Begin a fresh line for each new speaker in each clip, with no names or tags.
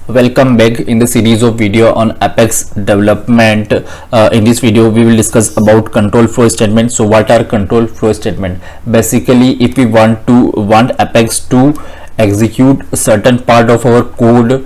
Welcome back in the series of video on Apex development. In this video we will discuss about control flow statement. So what are control flow statement? Basically, if we want Apex to execute a certain part of our code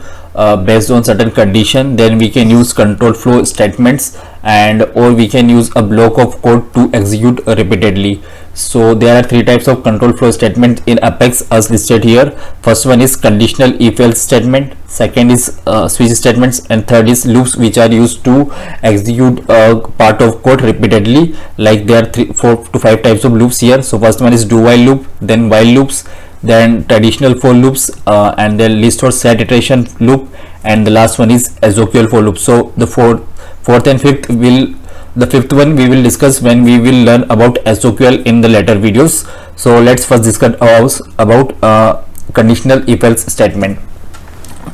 based on certain condition, then we can use control flow statements, and or we can use a block of code to execute repeatedly. So there are three types of control flow statement in Apex as listed here. First one is conditional if-else statement, second is switch statements, and third is loops, which are used to execute a part of code repeatedly. Like there are 4 to 5 types of loops here. So first one is do while loop, then while loops, then traditional for loops, and then list or set iteration loop, and the last one is SOQL for loop. So the fourth and fifth the fifth one we will discuss when we will learn about SOQL in the later videos. So let's first discuss about conditional if-else statement.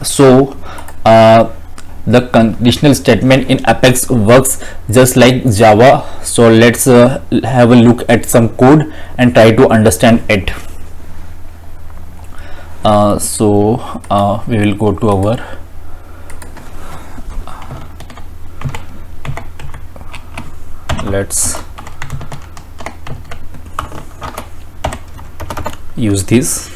So the conditional statement in Apex works just like Java. So let's have a look at some code and try to understand it. We will go to our let's use this.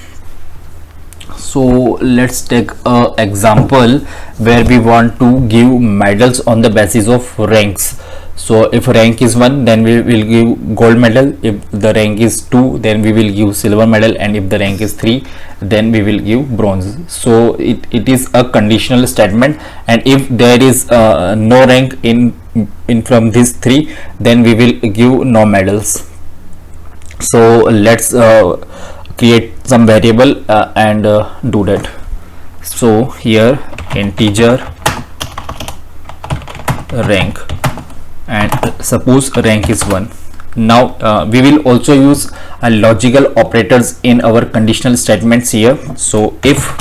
So let's take a example where we want to give medals on the basis of ranks. So if rank is 1, then we will give gold medal. If the rank is 2, then we will give silver medal, and if the rank is 3, then we will give bronze. So it is a conditional statement, and if there is no rank in from these 3, then we will give no medals. So let's create some variable and do that. So here integer rank, and suppose rank is 1. Now we will also use logical operators in our conditional statements here. So if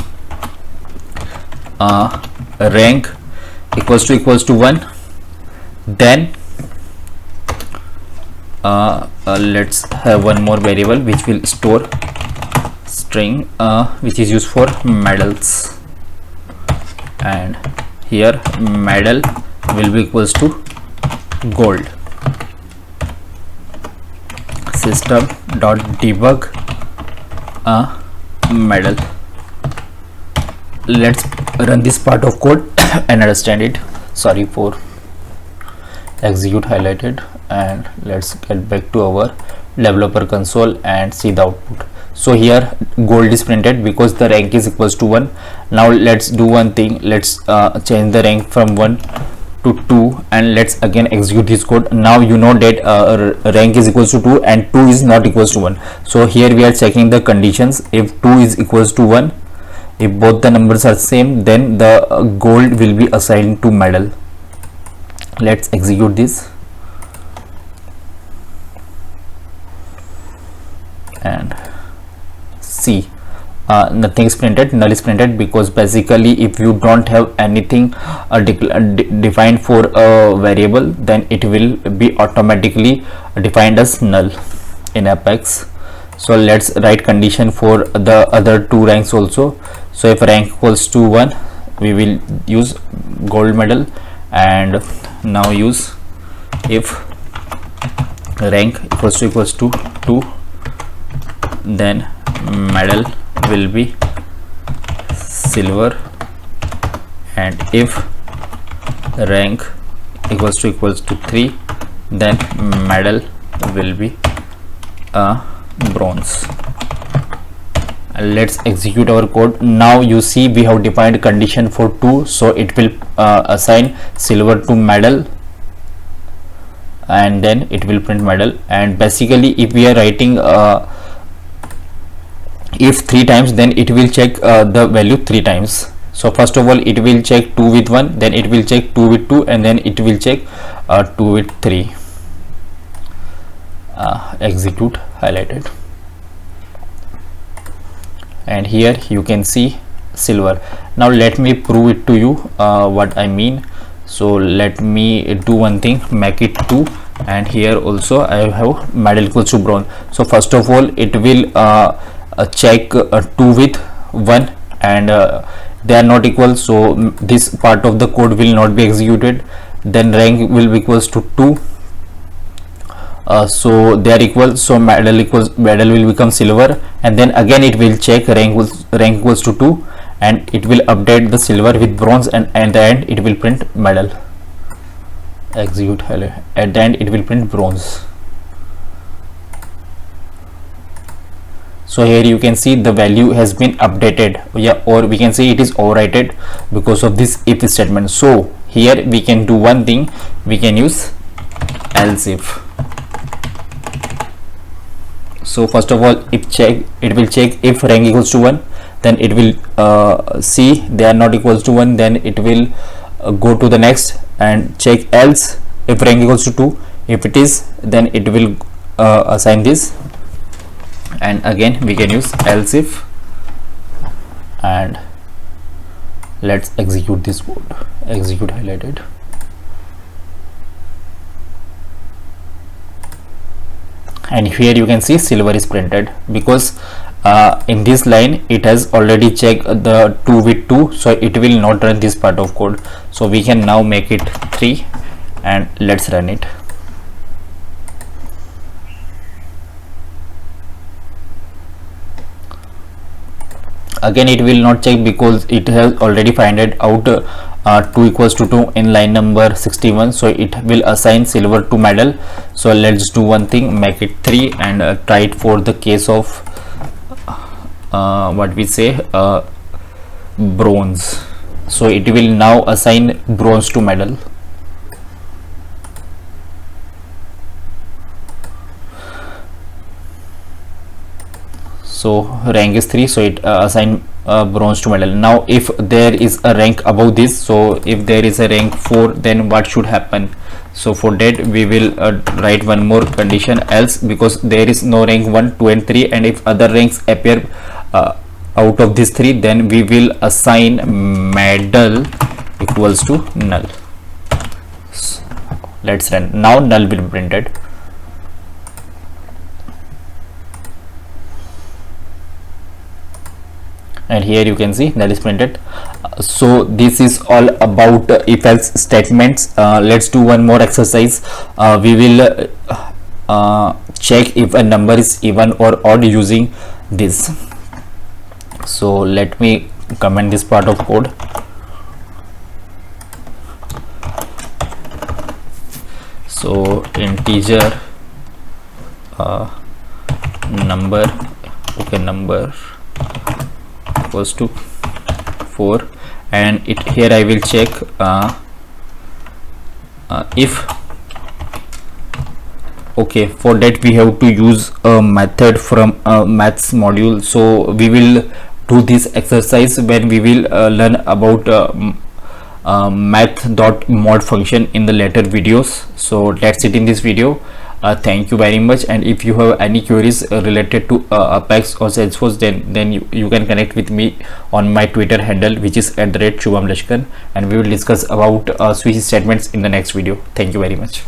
rank equals to 1, then let's have one more variable which will store string which is used for medals, and here medal will be equals to gold. System dot debug medal. Let's run this part of code and understand it. Sorry for execute highlighted, and let's get back to our developer console and see the output. So here gold is printed because the rank is equals to 1. Now let's do one thing. Let's change the rank from 1 to 2, and let's again execute this code. Now you know that rank is equals to 2 and 2 is not equals to 1. So here we are checking the conditions. If 2 is equals to 1, if both the numbers are same, then the gold will be assigned to medal. Let's execute this, and see nothing is printed, null is printed, because basically if you don't have anything defined for a variable, then it will be automatically defined as null in Apex. So let's write condition for the other 2 ranks also. So if rank equals to 1, we will use gold medal, and now use if rank equals to 2, then medal will be silver, and if rank equals to 3, then medal will be bronze. Let's execute our code. Now you see we have defined condition for 2, so it will assign silver to medal, and then it will print medal. And basically if we are writing if 3 times, then it will check the value 3 times. So first of all it will check 2 with 1, then it will check 2 with 2, and then it will check 2 with 3. Execute highlighted, and here you can see silver. Now let me prove it to you what I mean. So let me do one thing, make it 2, and here also I have medal equals to bronze. So first of all it will check 2 with 1, and they are not equal, so this part of the code will not be executed. Then rank will be equals to 2, so they are equal, so medal will become silver, and then again it will check rank equals to 2, and it will update the silver with bronze, and at the end it will print medal. Execute, at the end it will print bronze. So here you can see the value has been updated, yeah, or we can say it is overwritten because of this if statement. So here we can do one thing, we can use else if. So first of all, it will check if rank equals to 1, then it will see they are not equals to 1, then it will go to the next and check else if rank equals to 2. If it is, then it will assign this, and again we can use else if, and let's execute this code. Execute highlighted. And here you can see silver is printed because in this line it has already checked the 2 with 2, so it will not run this part of code. So we can now make it 3 and let's run it. Again it will not check because it has already found out 2 equals to 2 in line number 61, so it will assign silver to medal. So let's do one thing, make it 3 and try it for the case of what we say bronze. So it will now assign bronze to medal. So rank is 3, so it assign bronze to medal. Now if there is a rank above this, so if there is a rank 4, then what should happen? So for that we will write one more condition else, because there is no rank 1, 2 and 3, and if other ranks appear out of this 3, then we will assign medal equals to null. So let's run. Now null will be printed. And here you can see that is printed. So this is all about if else statements. Let's do one more exercise. We will check if a number is even or odd using this. So let me comment this part of code. So integer number, okay, number equals to 4, and it here I will check if, okay, for that we have to use a method from maths module. So we will do this exercise when we will learn about math.mod function in the later videos. So that's it in this video. Thank you very much, and if you have any queries related to Apex or Salesforce, then you can connect with me on my Twitter handle, which is @Shubham Lashkan, and we will discuss about switch statements in the next video. Thank you very much.